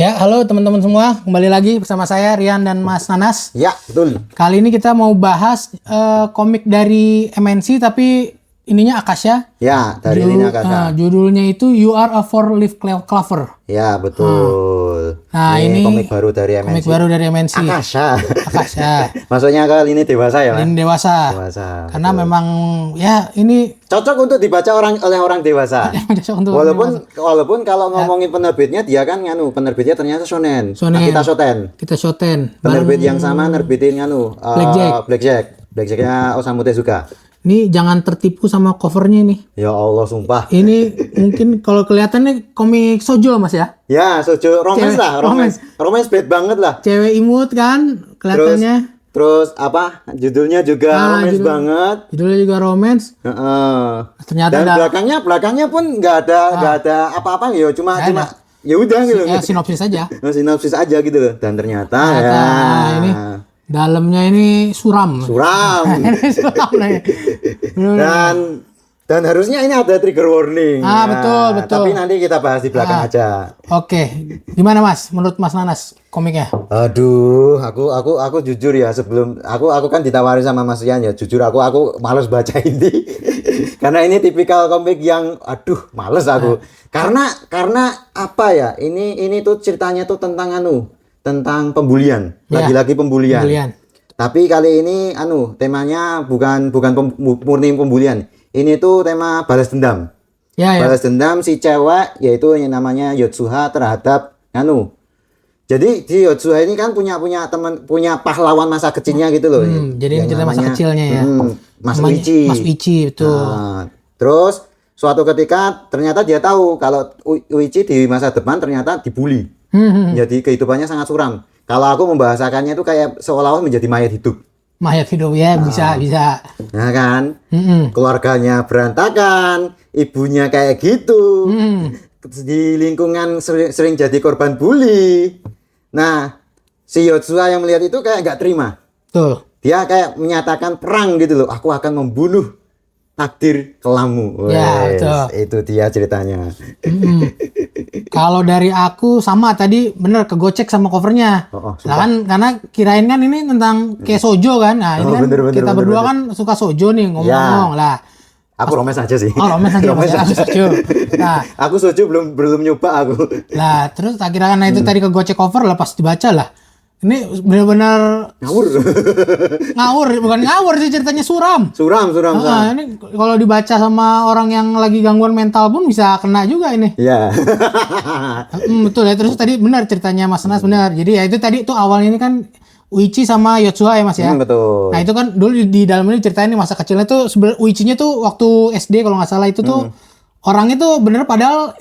Ya, halo teman-teman semua. Kembali lagi bersama saya Rian dan Mas Nanas. Ya, betul. Kali ini kita mau bahas komik dari MNC tapi ininya Akasha. Ya, dari lini Akasha. Judulnya itu You Are a Four-Leaf Clover. Ya, betul. Nah, ini komik baru dari MNC. Komik baru dari MNC. Akasha. Akasha. Maksudnya ke lini dewasa ya, Mas? Lini dewasa. Karena betul. memang ya ini cocok untuk dibaca oleh orang dewasa. Walaupun kalau ngomongin penerbitnya dia kan penerbitnya ternyata shonen. Kita shoten. Penerbit yang sama nerbitin Blackjack-nya Osamu Tezuka. Ini jangan tertipu sama covernya nih. Ya Allah, sumpah. Ini mungkin kalau kelihatannya komik shoujo Mas ya? Ya, shoujo romance lah, romance bad banget lah. Cewek imut kan kelihatannya. Terus apa? Judulnya juga romance banget. Judulnya juga romance. Ternyata dan belakangnya pun nggak ada apa-apa ya, cuma ya udah gitu. Ya, sinopsis aja. Sinopsis aja gitu loh. Dan ternyata ini dalamnya ini suram. Ini suram nih. Dan harusnya ini ada trigger warning. Betul. Tapi nanti kita bahas di belakang aja. Oke. Gimana Mas? Menurut Mas Nanas komiknya? Aduh, aku jujur ya, sebelum aku kan ditawari sama Mas Rian ya, jujur aku males baca ini. Karena ini tipikal komik yang males aku. Karena apa ya? Ini tuh ceritanya tuh tentang pembulian. Lagi-lagi pembulian. Tapi kali ini temanya bukan murni pembulian. Ini tuh tema balas dendam. Balas dendam si cewek yaitu yang namanya Yotsuha terhadap Jadi si Yotsuha ini kan punya pahlawan masa kecilnya gitu loh. Jadi ini cerita masa kecilnya ya. Mas Uichi betul. Terus suatu ketika ternyata dia tahu kalau Uichi di masa depan ternyata dibully. Jadi kehidupannya sangat suram. Kalau aku membahasakannya itu kayak seolah-olah menjadi mayat hidup. Mayat hidup ya, bisa. Nah kan, keluarganya berantakan, ibunya kayak gitu, di lingkungan sering jadi korban bully. Nah, si Yotsuha yang melihat itu kayak nggak terima. Tuh. Dia kayak menyatakan perang gitu loh. Aku akan membunuh takdir kelammu. Itu dia ceritanya. Kalau dari aku sama tadi bener kegocek sama covernya. Karena kirain kan ini tentang kayak shoujo kan. Nah, ini kan kita berdua kan suka shoujo nih ngomong-ngomong lah. Aku romance aja sih. Romance aja. Aku shoujo. Nah, aku shoujo belum nyoba aku. Lah, terus tak kira kan itu tadi kegocek cover lah pas dibaca lah. Ini benar-benar ngawur, bukan ngawur sih, ceritanya suram. Suram. Ini kalau dibaca sama orang yang lagi gangguan mental pun bisa kena juga ini. Iya. Betul ya. Terus tadi benar ceritanya Mas Nas benar. Jadi ya itu tadi tuh awalnya ini kan Uichi sama Yotsuha ya Mas ya. Betul. Nah itu kan dulu di dalam ini ceritain masa kecilnya tuh Uichinya tuh waktu SD kalau nggak salah itu tuh orangnya tuh bener padahal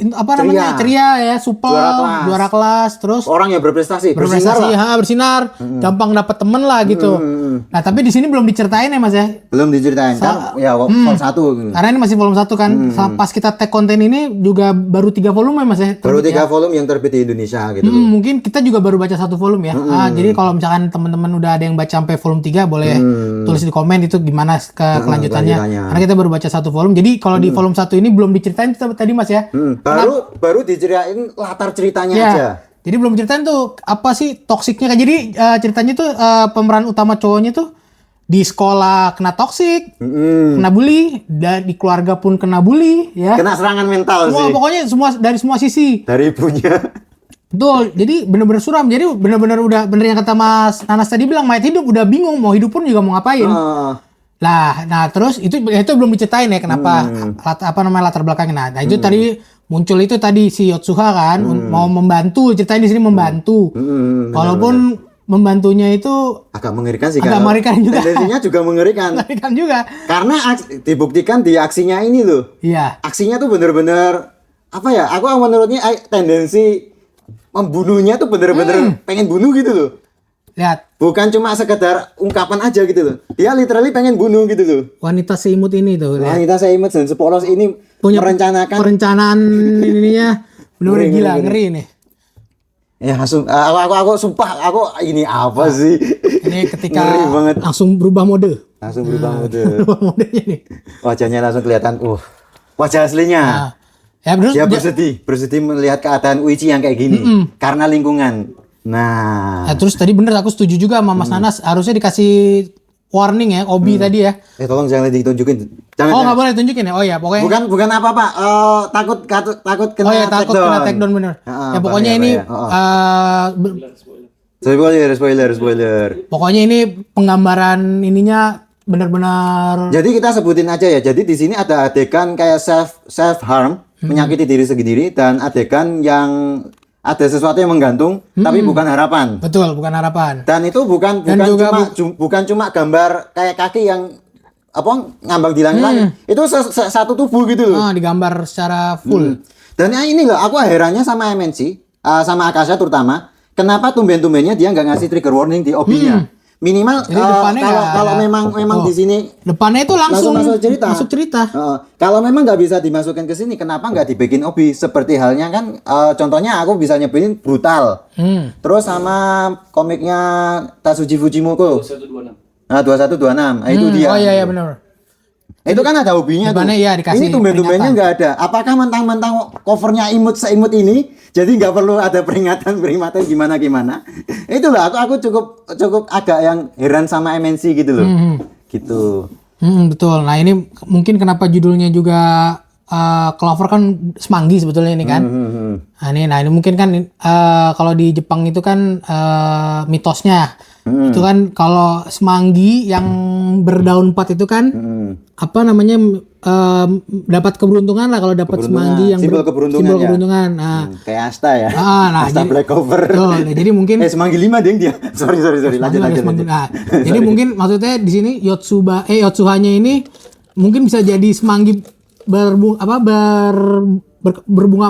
ceria ya, supel, juara kelas, terus orang yang berprestasi, bersinar, gampang dapat temen lah gitu. Nah tapi di sini belum diceritain ya Mas ya? Belum diceritain, volume 1. Karena ini masih volume 1 kan. Pas kita tag konten ini juga baru 3 volume ya Mas ya? Baru 3 volume yang terbit di Indonesia gitu. Mungkin kita juga baru baca 1 volume ya. Jadi kalau misalkan teman-teman udah ada yang baca sampai volume 3 boleh tulis di komen itu gimana kelanjutannya. Karena kita baru baca 1 volume. Jadi kalau di volume 1 ini belum diceritain tadi Mas ya. Baru diceritain latar ceritanya aja. Jadi belum ceritain tuh apa sih toksiknya kan. Jadi ceritanya tuh pemeran utama cowoknya tuh di sekolah kena toksik, kena bully, dan di keluarga pun kena bully ya. Kena serangan mental sih. Pokoknya dari semua sisi. Dari ibunya. Betul. Jadi benar-benar suram. Jadi benar-benar udah bener yang kata Mas Nanas tadi bilang mayat hidup udah bingung mau hidup pun juga mau ngapain. Nah terus itu belum diceritain ya kenapa latar belakangnya. Nah itu tadi muncul itu tadi si Yotsuha kan mau membantu, ceritain di sini membantu. Walaupun membantunya itu agak mengerikan sih. Agak mengerikan juga. Tendensinya juga mengerikan. Mengerikan juga. Karena dibuktikan di aksinya ini loh. Iya. Aksinya tuh bener-bener apa ya? Aku menurutnya tendensi membunuhnya tuh bener-bener pengen bunuh gitu loh. Lihat. Bukan cuma sekedar ungkapan aja gitu loh. Dia literally pengen bunuh gitu loh. Wanita seimut ini tuh. Wanita seimut dan sepolos ini punya perencanaan ininya benar-benar gila, ngeri nih. Ya langsung aku sumpah ini apa sih? Ini ketika langsung berubah mode. Berubah modenya nih. Wajahnya langsung kelihatan. Wajah aslinya. Ya, dia bersedih melihat keadaan Uichi yang kayak gini karena lingkungan. Nah, terus tadi bener aku setuju juga sama Mas Nanas, harusnya dikasih warning ya, Obi tadi ya. Tolong jangan ditunjukin. Nggak boleh tunjukin ya. Oh ya, pokoknya bukan apa-apa. takut kena takut kena take down bener. Ya pokoknya ini spoiler. Pokoknya ini penggambaran ininya benar-benar. Jadi kita sebutin aja ya. Jadi di sini ada adegan kayak self harm, menyakiti diri sendiri, dan adegan yang ada sesuatu yang menggantung, tapi bukan harapan. Betul, bukan harapan. Dan itu bukan cuma gambar kayak kaki yang ngambang di langit. Itu satu tubuh gitu loh. Digambar secara full. Dan ini loh, aku herannya sama MNC, sama Akasha terutama, kenapa tumben-tumbennya dia nggak ngasih trigger warning di OB-nya. Minimal kalau memang di sini depannya itu langsung masuk cerita. Kalau memang nggak bisa dimasukkan ke sini, kenapa nggak dibikin OB? Seperti halnya kan, contohnya aku bisa nyebelin brutal. Terus sama komiknya Tatsuji Fujimoto. 2126. Nah, 2126. Itu dia. Oh iya benar. Itu kan ada hobinya tuh. Ya, ini tumben-tumbennya nggak ada. Apakah mentang-mentang covernya seimut ini, jadi nggak perlu ada peringatan gimana? Itulah aku cukup agak yang heran sama MNC gitu loh. Gitu. Betul. Nah ini mungkin kenapa judulnya juga Clover kan semanggi sebetulnya ini kan. Nah ini mungkin kan kalau di Jepang itu kan mitosnya. Itu kan kalau semanggi yang berdaun 4 itu kan dapat keberuntungan lah kalau dapat semanggi yang simbol keberuntungan. Nah, kayak Asta ya. Asta Black Cover. Jadi mungkin semanggi 5 dia. Sorry. Lanjut. Nah, jadi mungkin maksudnya di sini Yotsuhanya ini mungkin bisa jadi semanggi berbunga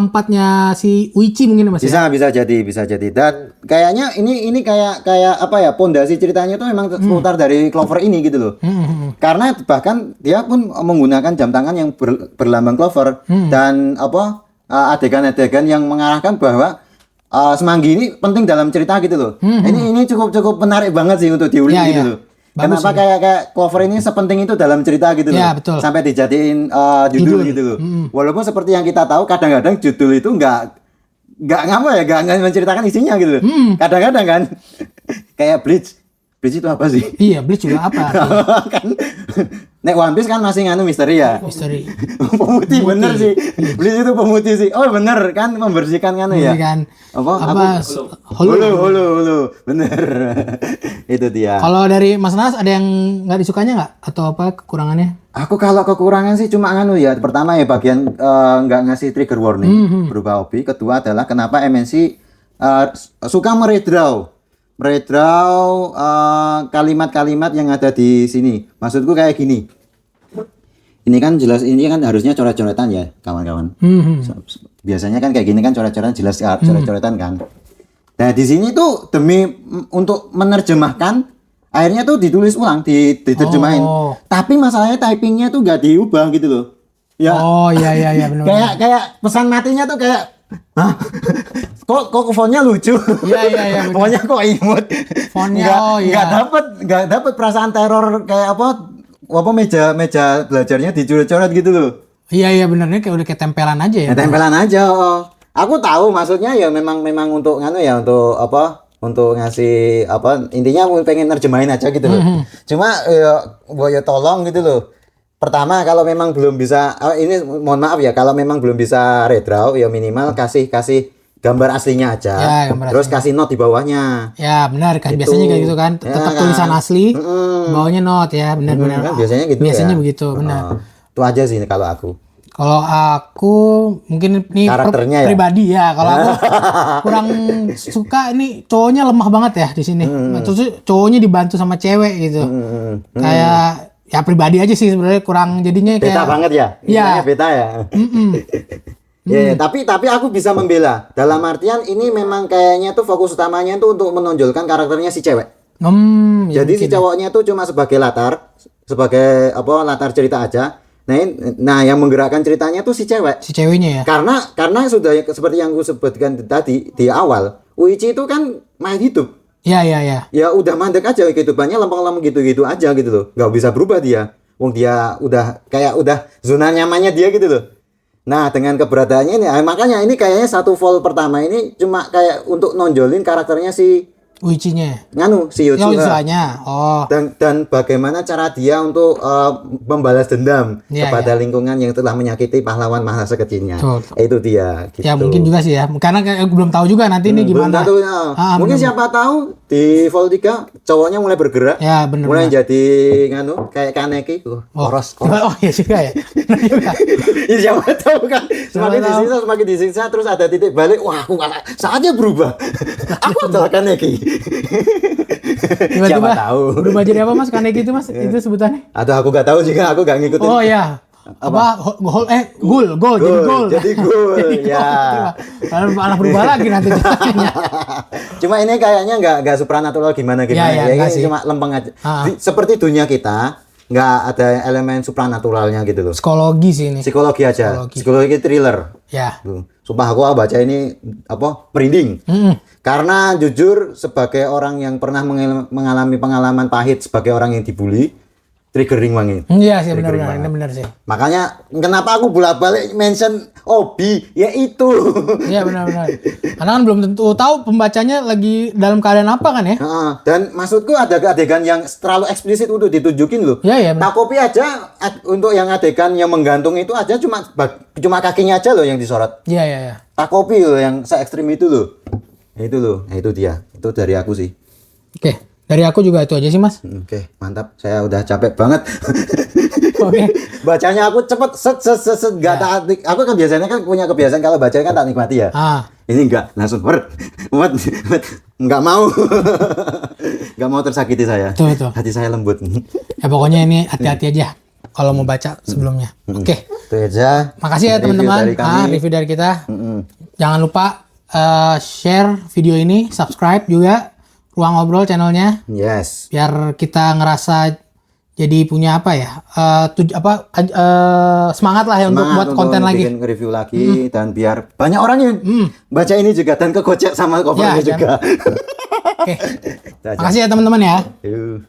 4-nya si Uichi mungkin Mas. Bisa jadi. Dan kayaknya ini kayak pondasi ceritanya tuh memang seputar dari Clover ini gitu loh. Karena bahkan dia pun menggunakan jam tangan yang berlambang Clover dan adegan-adegan yang mengarahkan bahwa semanggi ini penting dalam cerita gitu loh. Ini cukup menarik banget sih untuk diulik gitu loh. Bagus, kenapa kayak Clover ini sepenting itu dalam cerita gitu loh. Betul. Sampai dijadiin judul gitu loh. Walaupun seperti yang kita tahu kadang-kadang judul itu nggak menceritakan isinya gitu loh. Kadang-kadang kan kayak Bleach itu apa sih? Iya, Bleach juga apa? Kan nek One Piece kan masih misteri ya. Misteri. Pemutih bener sih. Bleach itu pemutih sih. Oh bener kan, membersihkan ya. Membersihkan. Hulu. Bener. Itu dia. Kalau dari Mas Nas ada yang nggak disukanya nggak? Atau apa kekurangannya? Aku kalau kekurangan sih cuma ya. Pertama ya bagian nggak ngasih trigger warning berubah hobi. Kedua adalah kenapa MNC suka meredraw kalimat-kalimat yang ada di sini. Maksudku kayak gini. Ini kan jelas, ini kan harusnya coret-coretan ya, kawan-kawan. Biasanya kan kayak gini kan coret-coretan jelas coret-coretan kan. Nah, di sini tuh demi untuk menerjemahkan, akhirnya tuh ditulis ulang, diterjemahin. Tapi masalahnya typingnya tuh nggak diubah gitu loh. Ya. Oh iya benar. Kayak pesan matinya tuh kayak kok fontnya lucu. Iya. Fontnya kok imut. Fontnya nggak dapet perasaan teror kayak meja belajarnya dicoret-coret gitu loh. Iya benernya kayak udah kayak tempelan aja ya. Tempelan aja. Aku tahu maksudnya ya memang untuk untuk ngasih intinya pengen nerjemahin aja gitu loh. Cuma ya tolong gitu loh. Pertama kalau memang belum bisa ini mohon maaf ya, kalau memang belum bisa redraw ya minimal kasih gambar aslinya aja. Ya, terus kasih note di bawahnya. Ya benar kan, biasanya kayak gitu kan. Tetap tulisan asli, bawahnya note ya, benar-benar. Kan biasanya gitu. Biasanya begitu, benar. Itu aja sih kalau aku. Kalau aku mungkin ini karakternya pribadi ya. Kalau aku kurang suka ini cowoknya lemah banget ya di sini. Terus cowoknya dibantu sama cewek gitu. Kayak ya pribadi aja sih sebenarnya kurang jadinya kayak beta banget ya. Iya, beta ya. Ya, tapi aku bisa membela. Dalam artian ini memang kayaknya tuh fokus utamanya tuh untuk menonjolkan karakternya si cewek. Jadi si cowoknya tuh cuma sebagai latar cerita aja. Nah, yang menggerakkan ceritanya tuh si cewek. Si ceweknya ya. Karena sudah seperti yang gue sebutkan tadi di awal, Uichi itu kan main hidup. Iya. Ya udah mandek aja kehidupannya lempeng-lempeng gitu-gitu aja gitu loh. Nggak bisa berubah dia. Wong dia udah zona nyamannya dia gitu loh. Nah, dengan keberadaannya ini, makanya ini kayaknya satu vol pertama ini cuma kayak untuk nonjolin karakternya si Uichinya. si Yotsuha. Yotsuhanya. Oh. Dan bagaimana cara dia untuk membalas dendam Iya, kepada lingkungan yang telah menyakiti pahlawan masa kecilnya. Betul. Itu dia. Gitu. Ya mungkin juga sih ya. Karena belum tahu juga nanti ini gimana. Belum tahu, ya. Mungkin siapa tahu di Vol 3 cowoknya mulai bergerak. Ya benar. Mulai jadi kayak Kaneki. Koros. Oh iya juga ya. Benar juga. Ya, siapa tahu kan. Semakin disiksa terus ada titik balik. Wah, aku saatnya berubah. Aku adalah Kaneki. Tiba-tiba Siapa tahu. berubah jadi apa Mas? Kaneki itu Mas? Itu sebutannya? Atau aku nggak tahu juga, aku nggak ngikutin. Oh iya. Gol Jadi gol ya. Malah berubah lagi nanti ceritanya. Cuma ini kayaknya nggak supranatural gimana Ya, ini sih. cuma lempeng aja. Seperti dunia kita nggak ada elemen supranaturalnya gitu loh. Psikologi sih ini. Psikologi aja, psikologi thriller. Ya. Sumpah aku baca ini merinding. Karena jujur sebagai orang yang pernah mengalami pengalaman pahit sebagai orang yang dibully, triggering banget. Iya sih benar-benar, ini benar sih. Makanya kenapa aku bolak-balik mention Obi, ya itu. Iya benar-benar. Karena kan belum tentu tahu pembacanya lagi dalam keadaan apa kan ya? Dan maksudku ada adegan yang terlalu eksplisit untuk ditunjukin loh. Iya. Takopi aja untuk yang adegan yang menggantung itu aja cuma kakinya aja loh yang disorot. Iya. Takopi loh yang se ekstrim itu loh. Itu loh, itu dia. Itu dari aku sih. Oke, dari aku juga itu aja sih Mas. Oke, mantap. Saya udah capek banget. Oke. Bacanya aku cepet set enggak taat. Aku kan biasanya kan punya kebiasaan kalau baca kan tak nikmati ya. Ini enggak, langsung enggak mau. Enggak mau tersakiti saya. Betul. Hati saya lembut. Ya pokoknya ini hati-hati aja kalau mau baca sebelumnya. Oke. Itu aja. Makasih ya teman-teman. Review dari kita. Jangan lupa share video ini, subscribe juga Ruang Ngobrol channelnya. Yes. Biar kita ngerasa jadi punya apa ya? Semangat lah ya untuk buat konten lagi. Bikin review lagi dan biar banyak orang yang baca ini juga dan kegocek sama covernya juga. Oke. Makasih ya teman-teman ya. Yuk.